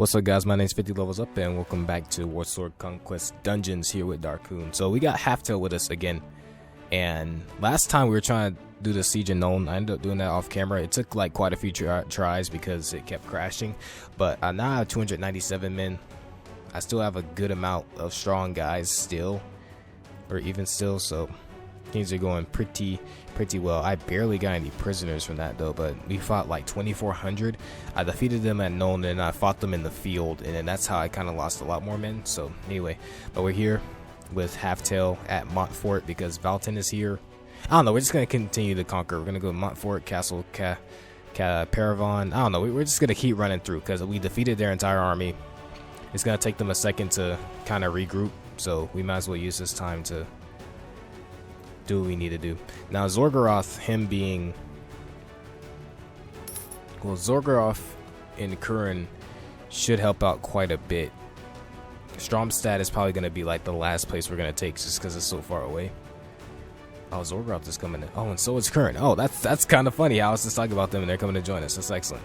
What's up, guys? My name's 50 Levels Up, and welcome back to Warsword Conquest Dungeons here with Dar'kun. So we got Halftail with us again, and last time we were trying to do the siege in Nuln. I ended up doing that off camera. It took like quite a few tries because it kept crashing, but now I have 297 men. I still have a good amount of strong guys still, or even still, so things are going pretty well. I barely got any prisoners from that though, but we fought like 2,400. I defeated them at Nuln, and I fought them in the field, and then that's how I kind of lost a lot more men. So anyway, but we're here with Halftail at Montfort because Valten is here. I don't know, we're just going to continue to conquer. We're going to go to Montfort, Castle, Paravon. I don't know, we're just going to keep running through because we defeated their entire army. It's going to take them a second to kind of regroup, so we might as well use this time to do what we need to do. Now Zorgoroth, him being, well, Zorgoroth in Kurin should help out quite a bit. Stromstad is probably going to be like the last place we're going to take just because it's so far away. Oh, Zorgoroth is coming in. Oh, and so is Kurin. Oh, that's kind of funny. I was just talking about them and they're coming to join us. That's excellent.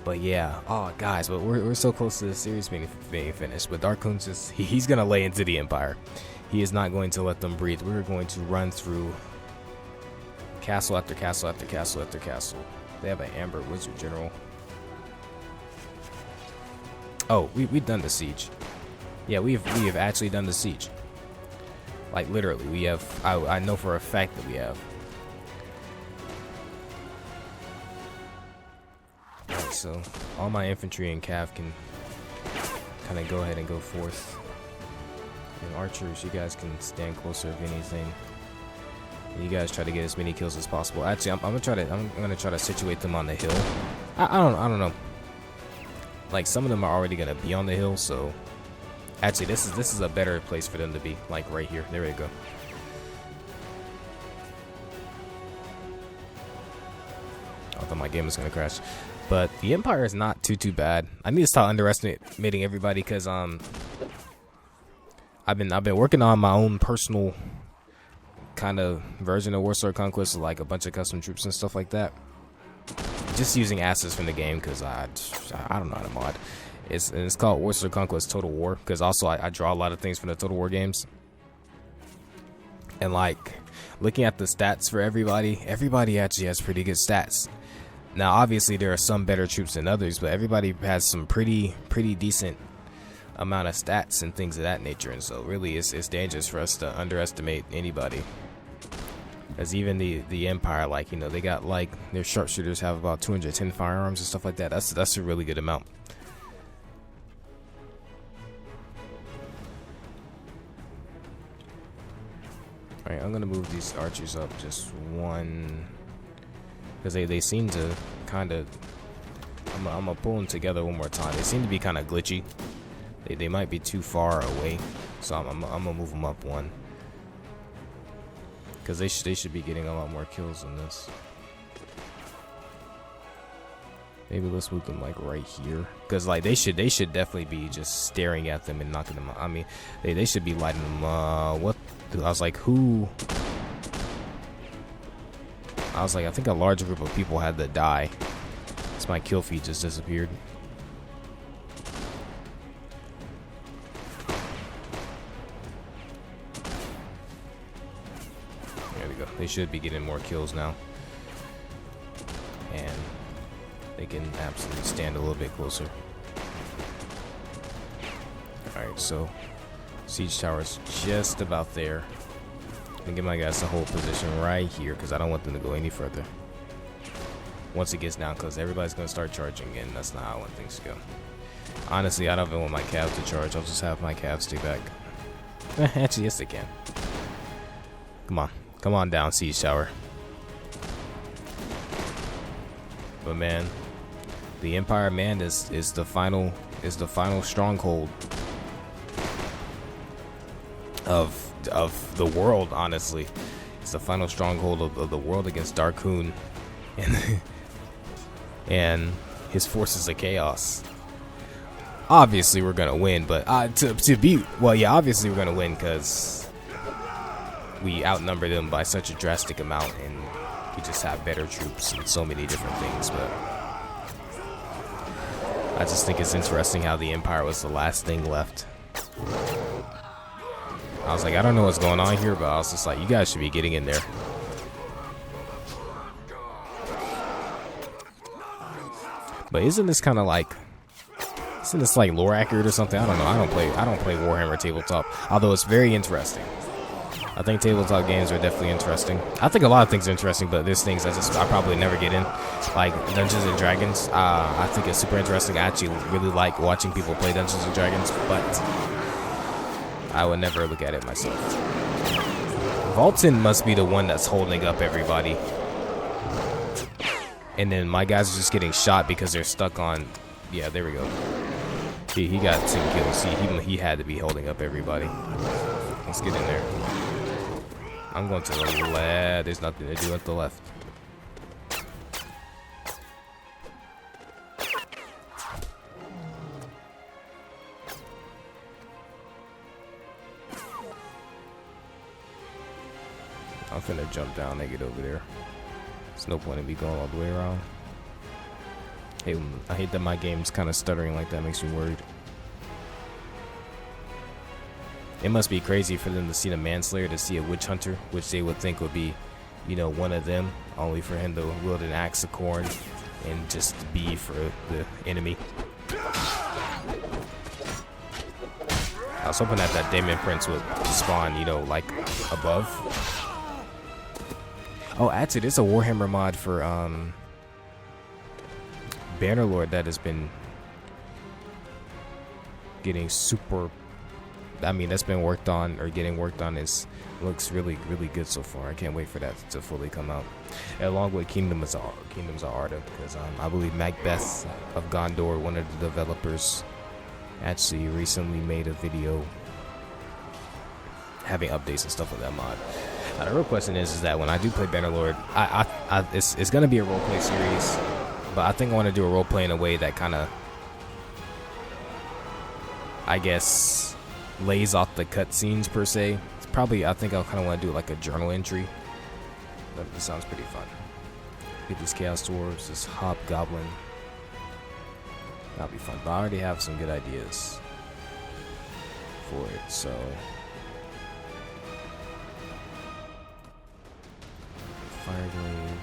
But yeah, oh guys, but we're so close to the series being finished. But Dar'kun's just, he's going to lay into the Empire. He is not going to let them breathe. We're going to run through castle after castle after castle after castle. They have an Amber Wizard General. Oh, we've done the siege. Yeah, we have actually done the siege. Like literally, we have. I know for a fact that we have. Alright, so all my infantry and cav can kind of go ahead and go forth. And archers, you guys can stand closer if anything. And you guys try to get as many kills as possible. Actually, I'm gonna try to situate them on the hill. I don't know. Like some of them are already gonna be on the hill, so actually this is a better place for them to be. Like right here. There we go. I thought my game was gonna crash, but the Empire is not too bad. I need to stop underestimating everybody because I've been working on my own personal kind of version of Warsword Conquest with like a bunch of custom troops and stuff like that. Just using assets from the game because I don't know how to mod. It's called Warsword Conquest Total War because also I draw a lot of things from the Total War games. And like looking at the stats for everybody actually has pretty good stats. Now obviously there are some better troops than others, but everybody has some pretty decent amount of stats and things of that nature, and so really it's dangerous for us to underestimate anybody. As even the Empire, like, you know, they got like their sharpshooters have about 210 firearms and stuff like that. That's a really good amount. Alright, I'm gonna move these archers up just one because they seem to kind of, I'm gonna pull them together one more time. They seem to be kind of glitchy. They might be too far away, so I'm gonna move them up one because they should be getting a lot more kills than this. Maybe let's move them like right here because like they should definitely be just staring at them and knocking them out. I mean, they should be lighting them. What? I was like, who? I was like, I think a large group of people had to die. So my kill feed just disappeared. They should be getting more kills now, and they can absolutely stand a little bit closer. Alright, so siege tower is just about there. I'm gonna get my guys to hold position right here because I don't want them to go any further once it gets down, because everybody's gonna start charging, and that's not how I want things to go. Honestly, I don't even want my calves to charge. I'll just have my calves stay back. Actually, yes they can. Come on down, siege tower. But man, the Empire, man, is the final stronghold of the world. Honestly, it's the final stronghold of the world against Dar'kun and his forces of chaos. Obviously, we're gonna win, but obviously we're gonna win because we outnumber them by such a drastic amount, and we just have better troops and so many different things. But I just think it's interesting how the Empire was the last thing left. I was like, I don't know what's going on here, but I was just like, you guys should be getting in there. But isn't this kind of like, isn't this like lore accurate or something? I don't know. I don't play Warhammer tabletop, although it's very interesting. I think tabletop games are definitely interesting. I think a lot of things are interesting, but there's things I probably never get in, like Dungeons and Dragons. I think it's super interesting. I actually really like watching people play Dungeons and Dragons, but I would never look at it myself. Vaulton must be the one that's holding up everybody. And then my guys are just getting shot because they're stuck on... Yeah, there we go. He got 2 kills. He had to be holding up everybody. Let's get in there. I'm going to the left. There's nothing to do at the left. I'm finna jump down and get over there. There's no point in me going all the way around. Hey, I hate that my game's kind of stuttering like that. Makes me worried. It must be crazy for them to see the Manslayer, to see a Witch Hunter, which they would think would be, you know, one of them, only for him to wield an axe of corn and just be for the enemy. I was hoping that Demon Prince would spawn, you know, like above. Oh, actually, there's a Warhammer mod for Bannerlord that has been getting super. I mean, that's been worked on or getting worked on. Looks really good so far. I can't wait for that to fully come out, along with Kingdoms of Arda, because I believe Macbeth of Gondor, one of the developers, actually recently made a video having updates and stuff with that mod. Now, the real question is that when I do play Bannerlord, it's gonna be a roleplay series, but I think I want to do a roleplay in a way that kind of, I guess, lays off the cutscenes per se. It's probably, I think I'll kind of want to do like a journal entry. But it sounds pretty fun. Get these Chaos Dwarves, this Hobgoblin. That'll be fun. But I already have some good ideas for it, so. Fireglaive,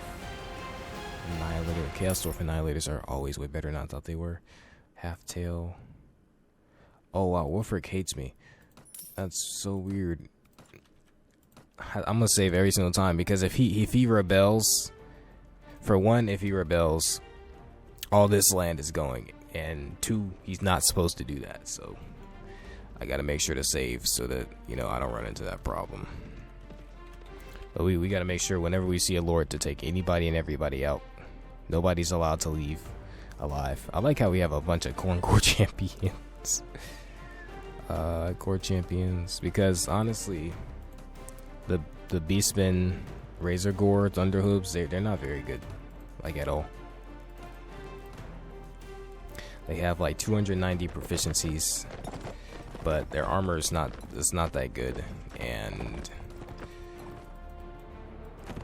Annihilator. Chaos Dwarf Annihilators are always way better than I thought they were. Half-tail. Oh wow, Wolfric hates me. That's so weird. I'm gonna save every single time, because if he rebels, for one, if he rebels, all this land is going, and 2, he's not supposed to do that. So I gotta make sure to save so that, you know, I don't run into that problem. But we gotta make sure whenever we see a lord to take anybody and everybody out. Nobody's allowed to leave alive. I like how we have a bunch of corn core champions. Core champions, because honestly, the Beastmen, Razor Gore, Thunderhooves, they're not very good, like at all. They have like 290 proficiencies, but their armor is not that good, and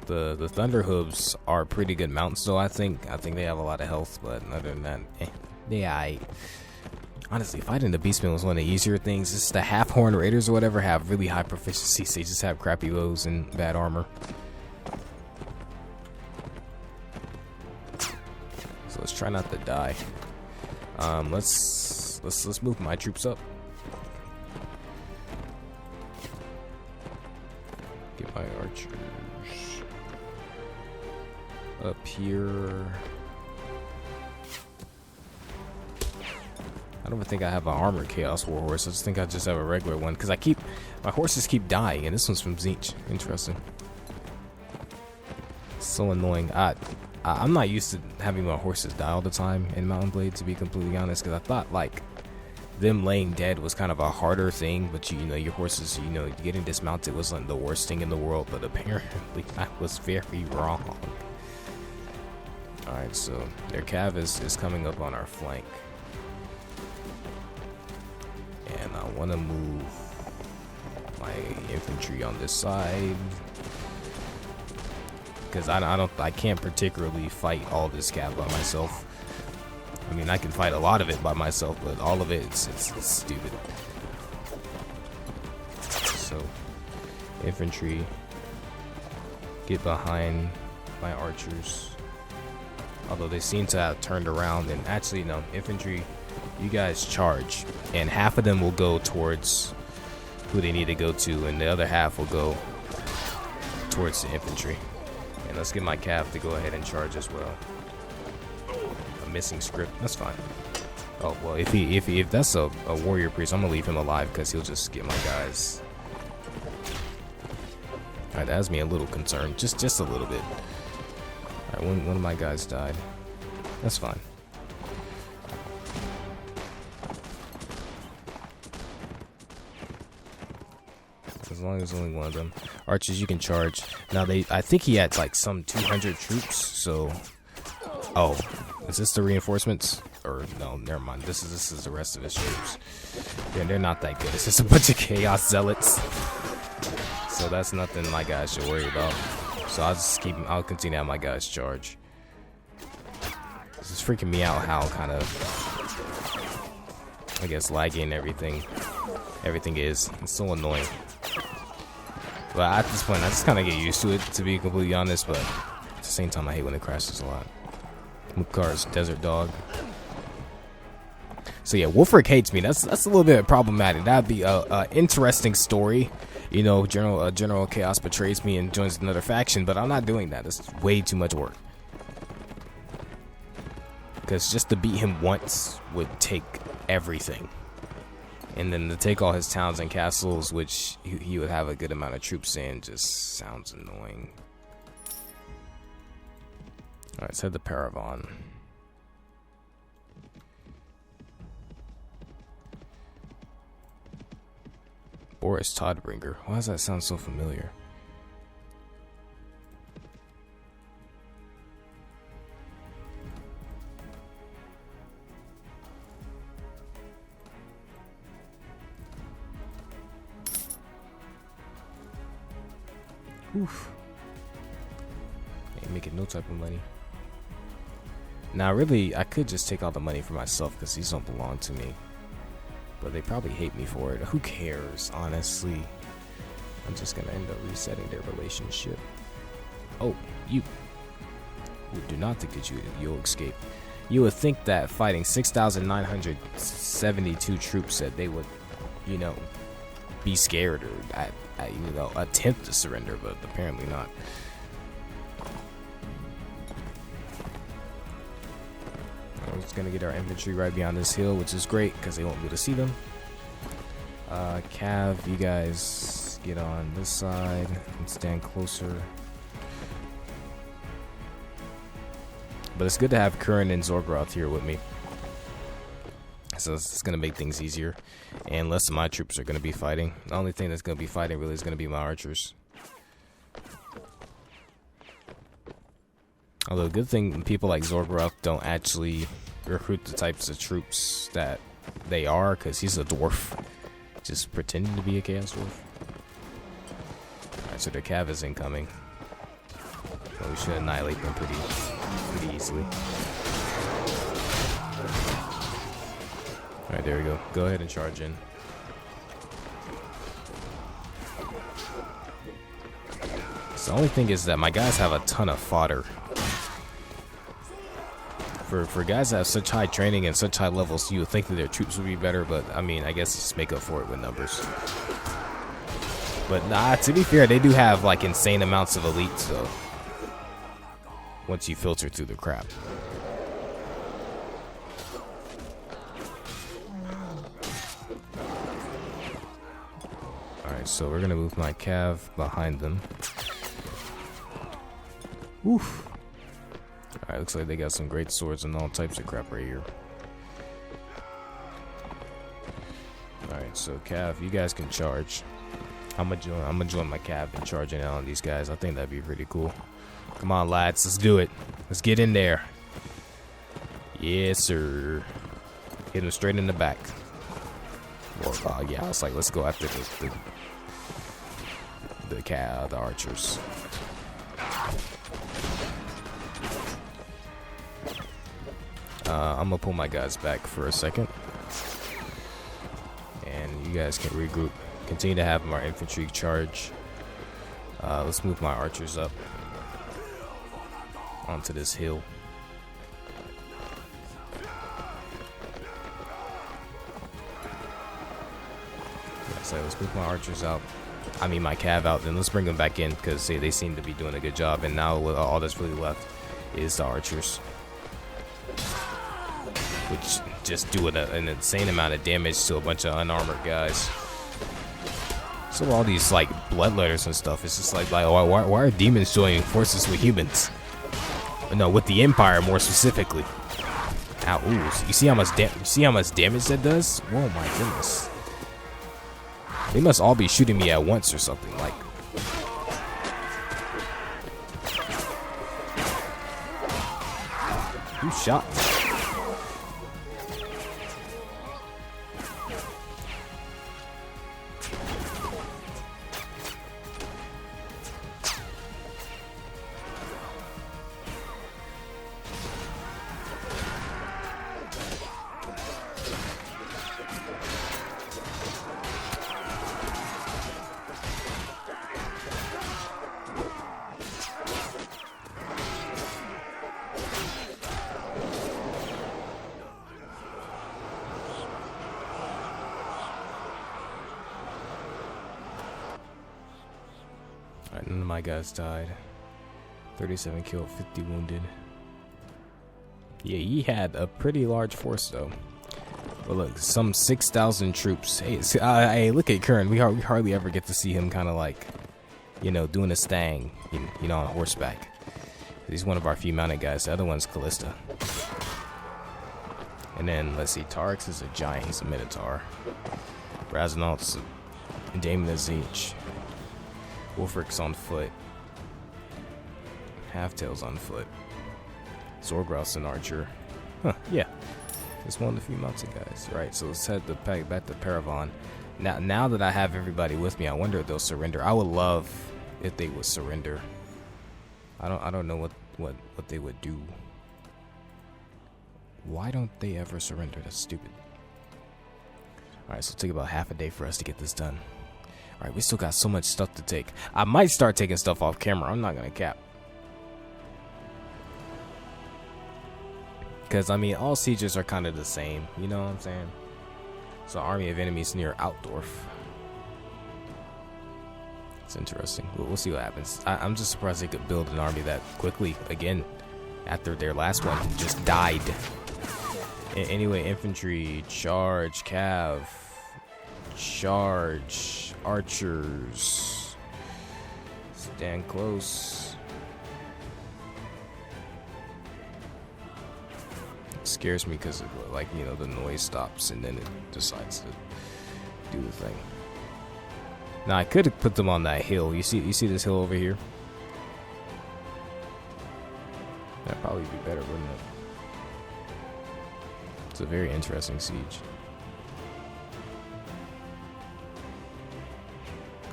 the Thunderhooves are pretty good mounts, though. I think they have a lot of health, but other than that, yeah. Honestly, fighting the Beastmen was one of the easier things. Just the half-horn raiders or whatever have really high proficiencies. They just have crappy bows and bad armor. So let's try not to die. Let's move my troops up. Get my archers up here. I don't think I have an armored Chaos Warhorse. I just think I just have a regular one, because my horses keep dying, and this one's from Tzeentch. Interesting. So annoying. I'm not used to having my horses die all the time in Mountain Blade, to be completely honest, because I thought like them laying dead was kind of a harder thing, but you know, your horses, you know, getting dismounted wasn't the worst thing in the world, but apparently I was very wrong. Alright, so their cav is coming up on our flank. And I want to move my infantry on this side, because I can't particularly fight all this cav by myself. I mean, I can fight a lot of it by myself, but all of it, it's stupid. So, infantry, get behind my archers. Although they seem to have turned around, and actually, no, infantry, you guys charge, and half of them will go towards who they need to go to, and the other half will go towards the infantry. And let's get my cav to go ahead and charge as well. A missing script, that's fine. Oh well, if that's a warrior priest, I'm gonna leave him alive because he'll just get my guys. Alright, that has me a little concerned, just a little bit. Alright, one of my guys died. That's fine. As long as only one of them. Archers, you can charge. Now I think he had like some 200 troops, so. Oh, is this the reinforcements? Or no, never mind. This is the rest of his troops. Yeah, they're not that good. It's just a bunch of chaos zealots. So that's nothing my guys should worry about. So I'll continue to have my guys charge. This is freaking me out how kind of, I guess, laggy and everything is. It's so annoying. But at this point, I just kind of get used to it, to be completely honest. But at the same time, I hate when it crashes a lot. Mukar's desert dog. So yeah, Wolfric hates me. That's a little bit problematic. That'd be a interesting story. You know, General Chaos betrays me and joins another faction, but I'm not doing that. It's way too much work. Because just to beat him once would take everything. And then to take all his towns and castles, which he would have a good amount of troops in, just sounds annoying. Alright, let's head to Paravan. Boris Todbringer. Why does that sound so familiar? Oof. Ain't making no type of money. Now, really, I could just take all the money for myself because these don't belong to me. But they probably hate me for it. Who cares, honestly? I'm just gonna end up resetting their relationship. Oh, you do not think that you'll escape. You would think that fighting 6,972 troops that they would, you know, be scared or you know, attempt to surrender, but apparently not. We're just gonna get our infantry right beyond this hill, which is great because they won't be able to see them. Cav, you guys get on this side and stand closer. But it's good to have Curran and Zorgroth here with me. So it's going to make things easier. And less of my troops are going to be fighting. The only thing that's going to be fighting really is going to be my archers. Although, a good thing people like Zorgroth don't actually recruit the types of troops that they are, because he's a dwarf. Just pretending to be a chaos dwarf. Alright, so their cav is incoming. So we should annihilate them pretty easily. Alright, there we go. Go ahead and charge in. So the only thing is that my guys have a ton of fodder. For guys that have such high training and such high levels, you would think that their troops would be better, but I mean, I guess just make up for it with numbers. But nah, to be fair, they do have like insane amounts of elites, so once you filter through the crap. Alright, so we're gonna move my cav behind them. Oof. Alright, looks like they got some great swords and all types of crap right here. Alright, so Cav, you guys can charge. I'm gonna join my Cav and charging out on these guys. I think that'd be pretty cool. Come on, lads, let's do it. Let's get in there. Yes, sir. Hit him straight in the back. Well, yeah, I was like, let's go after the archers. I'm gonna pull my guys back for a second, and you guys can regroup. Continue to have my infantry charge. Let's move my archers up onto this hill. Yeah, so let's move my archers out. I mean my cav out. Then let's bring them back in because they seem to be doing a good job. And now all that's really left is the archers, which just do an insane amount of damage to a bunch of unarmored guys. So all these like bloodletters and stuff, it's just like why are demons joining forces with humans? No, with the Empire more specifically. Ow, ooh, you see how much damage that does? Oh my goodness. They must all be shooting me at once or something. Like, who shot me? Alright, none of my guys died. 37 killed, 50 wounded. Yeah, he had a pretty large force though. But look, some 6,000 troops. Hey, hey, look at Curran. We hardly ever get to see him kind of like, you know, doing his thing, you know, on horseback. He's one of our few mounted guys. The other one's Callista. And then, let's see, Tarx is a giant. He's a Minotaur. Razanault's a Daemon Azich. Wolfric's on foot. Halftail's on foot. Zorgroth's an archer. Huh, yeah. It's one of the few mounted guys. Right, so let's head back to Paravan. Now that I have everybody with me, I wonder if they'll surrender. I would love if they would surrender. I don't know what they would do. Why don't they ever surrender? That's stupid. Alright, so it'll take about half a day for us to get this done. Alright, we still got so much stuff to take. I might start taking stuff off camera. I'm not gonna cap. Because, I mean, all sieges are kind of the same. You know what I'm saying? So, army of enemies near Outdorf. It's interesting. We'll see what happens. I'm just surprised they could build an army that quickly. Again, after their last one just died. Anyway, infantry, charge, cav, charge, archers, stand close. It scares me because, like, you know, the noise stops and then it decides to do the thing. Now I could have put them on that hill. You see this hill over here? That'd probably be better, wouldn't it? It's a very interesting siege.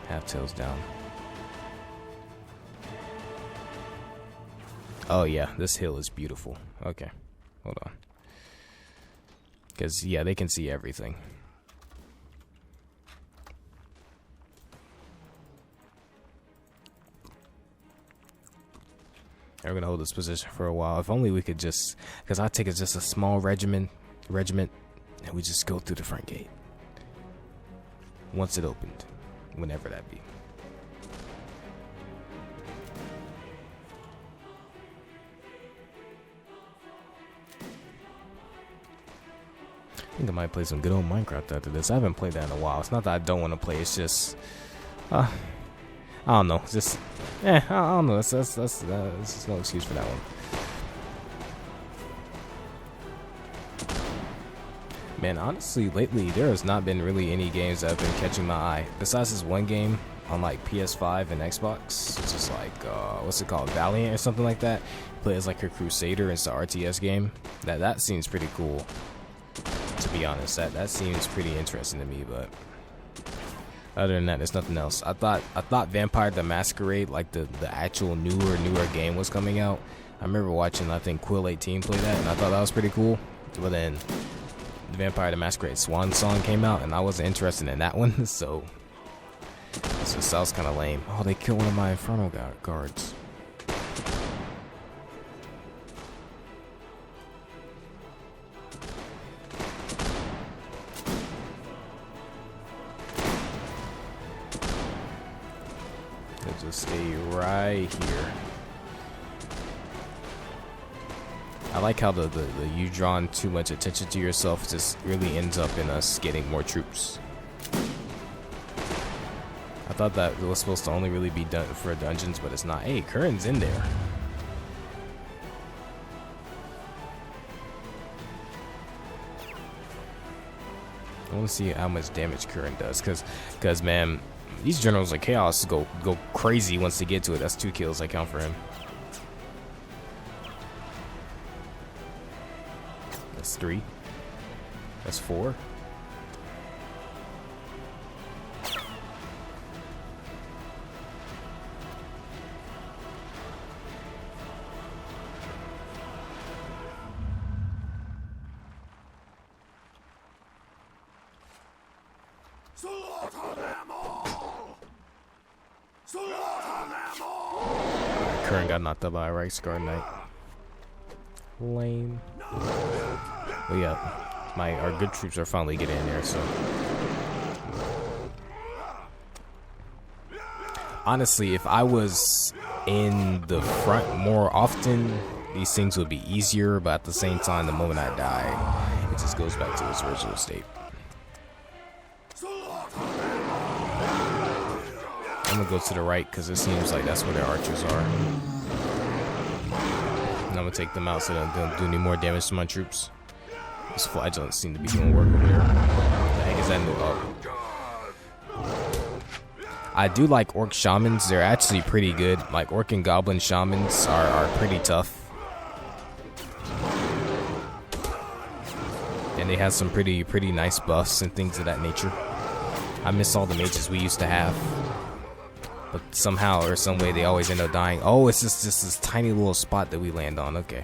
Halftail's down. Oh yeah, this hill is beautiful. Okay, hold on. Because yeah, they can see everything. We're gonna hold this position for a while. If only we could just, because I take it just a small regiment, and we just go through the front gate once it opened, whenever that be. I think I might play some good old Minecraft after this. I haven't played that in a while. It's not that I don't want to play. It's just, I don't know. It's just, I don't know. That's no excuse for that one. Man, honestly, lately there has not been really any games that have been catching my eye. Besides this one game on like PS5 and Xbox, it's just like what's it called, Valiant or something like that. You play as like a Crusader. It's an RTS game. That seems pretty cool. To be honest, that seems pretty interesting to me, but other than that, there's nothing else. I thought Vampire the Masquerade, like the actual newer game was coming out. I remember watching, I think, Quill 18 play that, and I thought that was pretty cool. But then the Vampire the Masquerade Swan Song came out, and I wasn't interested in that one, so that was kind of lame. Oh, they killed one of my Inferno guards. They'll just stay right here. I like how the you drawing too much attention to yourself just really ends up in us getting more troops. I thought that it was supposed to only really be done for dungeons, but it's not. Hey, Curran's in there. I want to see how much damage Curran does, cause man, these generals of chaos go crazy once they get to it. That's 2 kills I count for him. That's 3. That's 4. Slaughter them all! Slaughter them all! Curran got knocked up by a right Scar Knight. Lame. But yeah, our good troops are finally getting in there, so. Honestly, if I was in the front more often, these things would be easier, but at the same time, the moment I die, it just goes back to its original state. I'm gonna go to the right because it seems like that's where their archers are. And I'm gonna take them out so they don't do any more damage to my troops. This flagellant seem to be doing work over there. What the heck is that new up? I do like orc shamans. They're actually pretty good. Like orc and goblin shamans are pretty tough. And they have some pretty nice buffs and things of that nature. I miss all the mages we used to have. But somehow or some way they always end up dying. Oh, it's just this tiny little spot that we land on. Okay.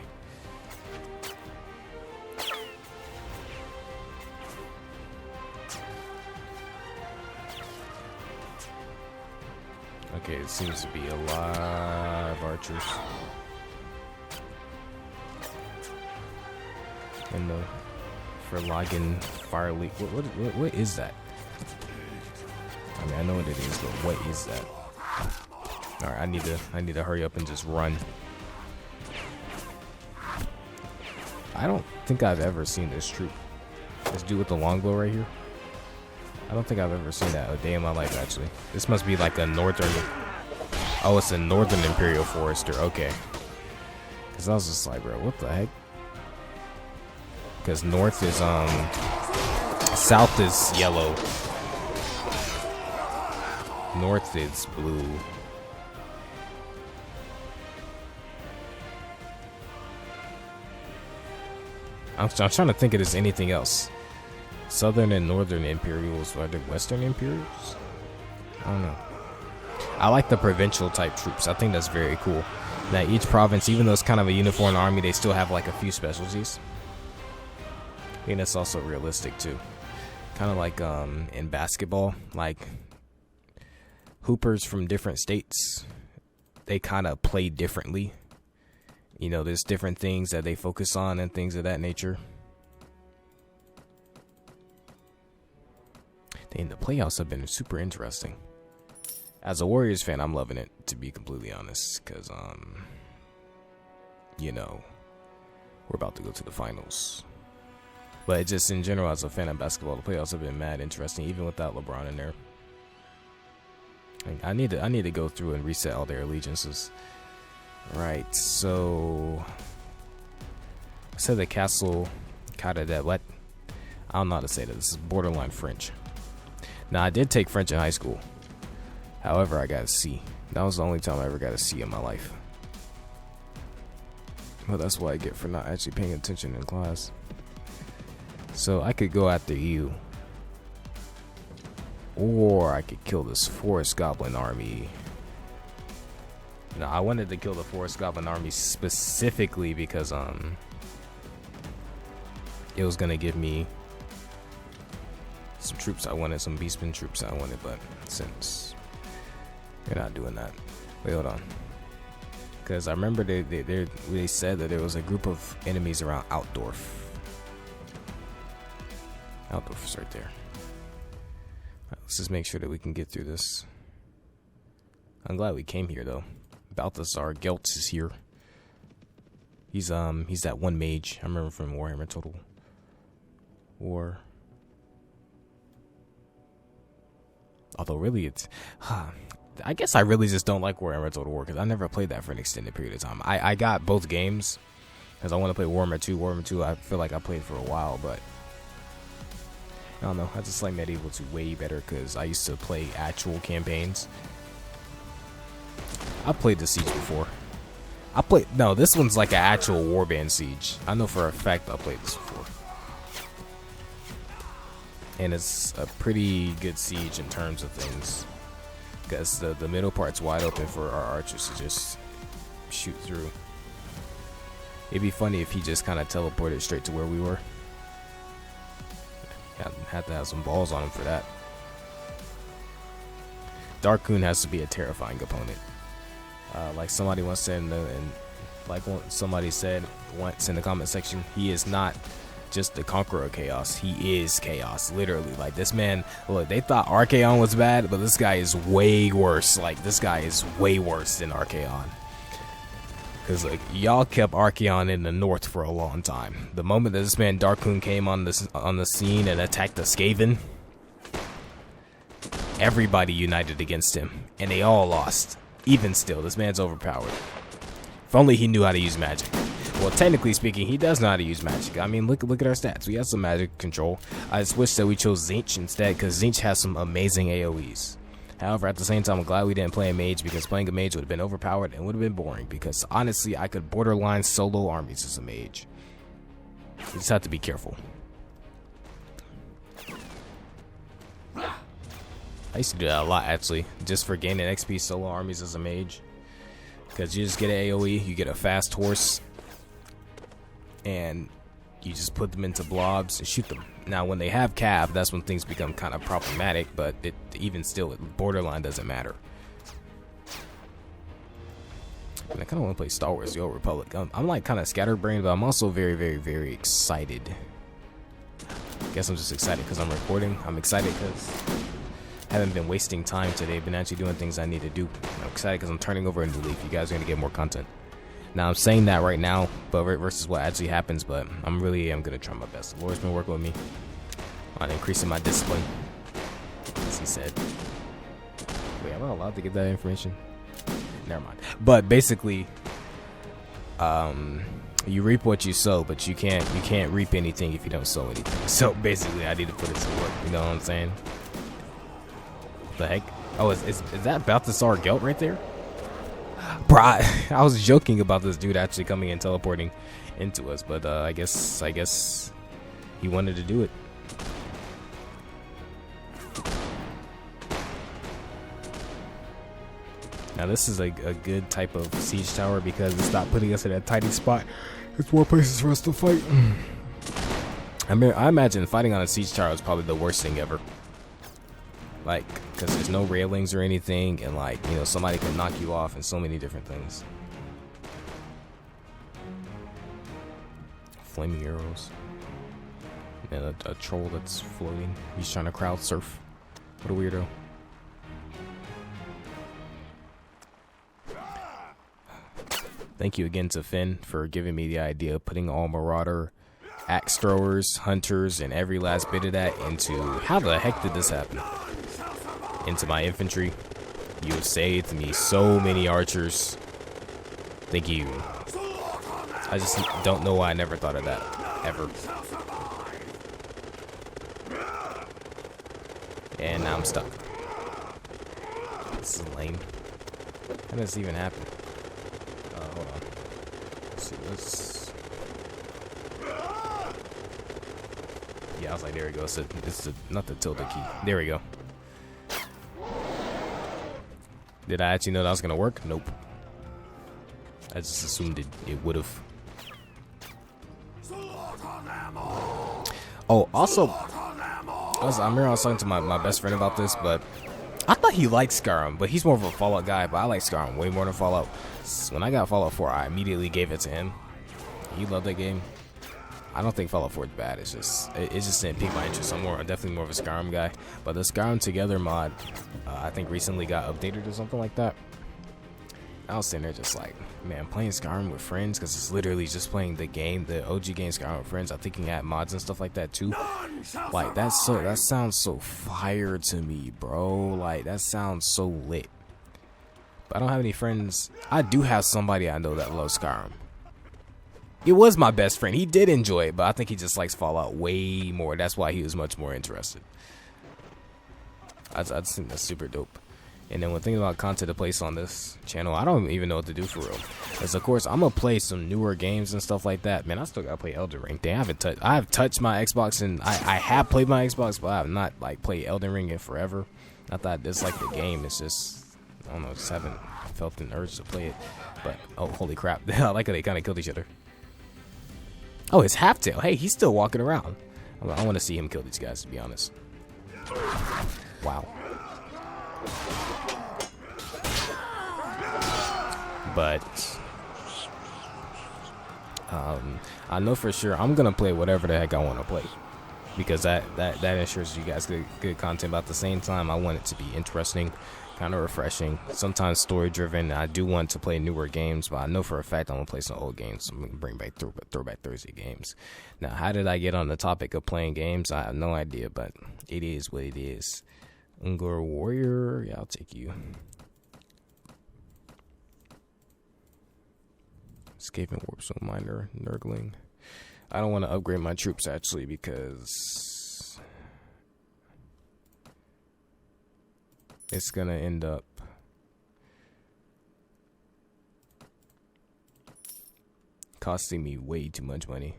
Okay, it seems to be a lot of archers. And the Verlagen fire leak. What is that? I mean, I know what it is, but what is that? All right, I need to hurry up and just run. I don't think I've ever seen this troop. This dude with the longbow right here. I don't think I've ever seen that a day in my life, actually. This must be like a northern. Oh, it's a northern Imperial Forester. Okay. Because I was just like, bro, what the heck? Because north is south is yellow. North is blue. I'm trying to think of this anything else. Southern and Northern Imperials, or the Western Imperials? I don't know. I like the provincial type troops. I think that's very cool. That each province, even though it's kind of a uniform army, they still have like a few specialties. I think that's also realistic too. Kind of like in basketball, like hoopers from different states, they kind of play differently. You know, there's different things that they focus on and things of that nature. Dang, the playoffs have been super interesting. As a Warriors fan, I'm loving it, to be completely honest, because you know, we're about to go to the finals. But just in general, as a fan of basketball, the playoffs have been mad interesting, even without LeBron in there. I need to go through and reset all their allegiances. Right, so I said the castle Cara de what? I don't know how to say that. This is borderline French. Now, I did take French in high school. However, I got a C. That was the only time I ever got a C in my life. Well, that's what I get for not actually paying attention in class. So I could go after you. Or I could kill this forest goblin army. No, I wanted to kill the Forest Goblin army specifically because it was gonna give me some troops I wanted, some Beastmen troops I wanted, but since they're not doing that, wait, hold on. Because I remember they said that there was a group of enemies around Outdorf. Outdorf is right there. Right, let's just make sure that we can get through this. I'm glad we came here though. Balthasar Geltz is here. He's that one mage I remember from Warhammer Total War. Although really it's I guess I really just don't like Warhammer Total War because I never played that for an extended period of time. I got both games because I want to play Warhammer 2. Warhammer 2 I feel like I played for a while, but I don't know. I just like Medieval 2 way better because I used to play actual campaigns. I played the Siege before. No, this one's like an actual warband siege. I know for a fact I played this before. And it's a pretty good siege in terms of things. Because the middle part's wide open for our archers to just shoot through. It'd be funny if he just kind of teleported straight to where we were. Had to have some balls on him for that. Dar'kun has to be a terrifying opponent. Like somebody once said, somebody said once in the comment section, he is not just the conqueror of chaos. He is chaos, literally. Like this man, look, they thought Archaon was bad, but this guy is way worse. Like this guy is way worse than Archaon. Because like y'all kept Archaon in the north for a long time. The moment that this man Dar'kun came on the scene and attacked the Skaven, everybody united against him, and they all lost. Even still, this man's overpowered. If only he knew how to use magic. Well, technically speaking, he does know how to use magic. I mean, look at our stats. We have some magic control. I just wish that we chose Tzeentch instead, because Tzeentch has some amazing AoEs. However, at the same time, I'm glad we didn't play a mage, because playing a mage would have been overpowered and would have been boring, because honestly, I could borderline solo armies as a mage. You just have to be careful. I used to do that a lot, actually, just for gaining XP solo armies as a mage. Because you just get an AoE, you get a fast horse, and you just put them into blobs and shoot them. Now, when they have cav, that's when things become kind of problematic, but even still, borderline doesn't matter. And I kind of want to play Star Wars: The Old Republic. I'm like kind of scatterbrained, but I'm also very, very, very excited. I guess I'm just excited because I'm recording. I'm excited because I haven't been wasting time today. I've been actually doing things I need to do. I'm excited because I'm turning over a new leaf. You guys are going to get more content. Now, I'm saying that right now, but versus what actually happens, but I'm going to try my best. The Lord's been working with me on increasing my discipline, as he said. Wait, am I allowed to get that information? Never mind. But basically, you reap what you sow, but you can't reap anything if you don't sow anything. So basically, I need to put it to work. You know what I'm saying? What the heck? Oh, is that Balthasar Geltz right there? Bro, I was joking about this dude actually coming and teleporting into us, but I guess he wanted to do it. Now this is a good type of siege tower because it's not putting us in a tiny spot. It's more places for us to fight. I imagine fighting on a siege tower is probably the worst thing ever. Like, because there's no railings or anything, and like, you know, somebody can knock you off and so many different things. Flaming arrows. And a troll that's floating. He's trying to crowd surf. What a weirdo. Thank you again to Finn for giving me the idea of putting all Marauder, axe throwers, hunters, and every last bit of that into... How the heck did this happen? Into my infantry. You have saved me so many archers. Thank you. I just don't know why I never thought of that. Ever. And now I'm stuck. This is lame. How does this even happen? Hold on. Let's see. Yeah, I was like, there we go. It's not the tilde key. There we go. Did I actually know that was gonna work? Nope. I just assumed it would have. Oh, also, I remember I was talking to my best friend about this, but I thought he liked Skyrim, but he's more of a Fallout guy, but I like Skyrim way more than Fallout. When I got Fallout 4, I immediately gave it to him. He loved that game. I don't think Fallout 4 is bad. It just didn't pique my interest. I'm definitely more of a Skyrim guy. But the Skyrim Together mod, I think recently got updated or something like that. I was sitting there just like, man, playing Skyrim with friends, because it's literally just playing the game, the OG game Skyrim with friends. I think you can add mods and stuff like that too. Like that sounds so fire to me, bro. Like that sounds so lit. But I don't have any friends. I do have somebody I know that loves Skyrim. It was my best friend. He did enjoy it, but I think he just likes Fallout way more. That's why he was much more interested. I just think that's super dope. And then when thinking about content to place on this channel, I don't even know what to do for real. Because of course I'm gonna play some newer games and stuff like that. Man, I still gotta play Elden Ring. Damn, I have touched my Xbox, and I have played my Xbox, but I have not like played Elden Ring in forever. I thought it's like the game. It's just, I don't know, just haven't felt an urge to play it. But oh, holy crap! I like how they kind of killed each other. Oh, it's Halftail. Hey, he's still walking around. I want to see him kill these guys, to be honest. Wow. But I know for sure I'm gonna play whatever the heck I want to play, because that ensures you guys get good content. But at the same time, I want it to be interesting, kind of refreshing, sometimes story driven. I do want to play newer games, but I know for a fact I'm gonna play some old games. So I'm gonna bring back Throwback Thursday games. Now, how did I get on the topic of playing games? I have no idea, but it is what it is. Ungor Warrior, yeah, I'll take you. Escaping Warpstone Miner, Nurgling. I don't want to upgrade my troops actually, because it's gonna end up costing me way too much money.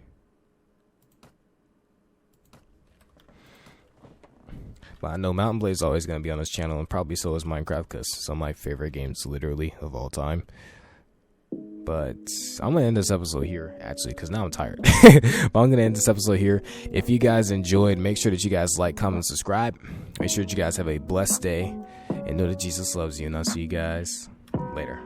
But I know Mountain Blade is always gonna be on this channel, and probably so is Minecraft, because some of my favorite games literally of all time. But I'm going to end this episode here, actually, because now I'm tired. But I'm going to end this episode here. If you guys enjoyed, make sure that you guys like, comment, subscribe. Make sure that you guys have a blessed day, and know that Jesus loves you. And I'll see you guys later.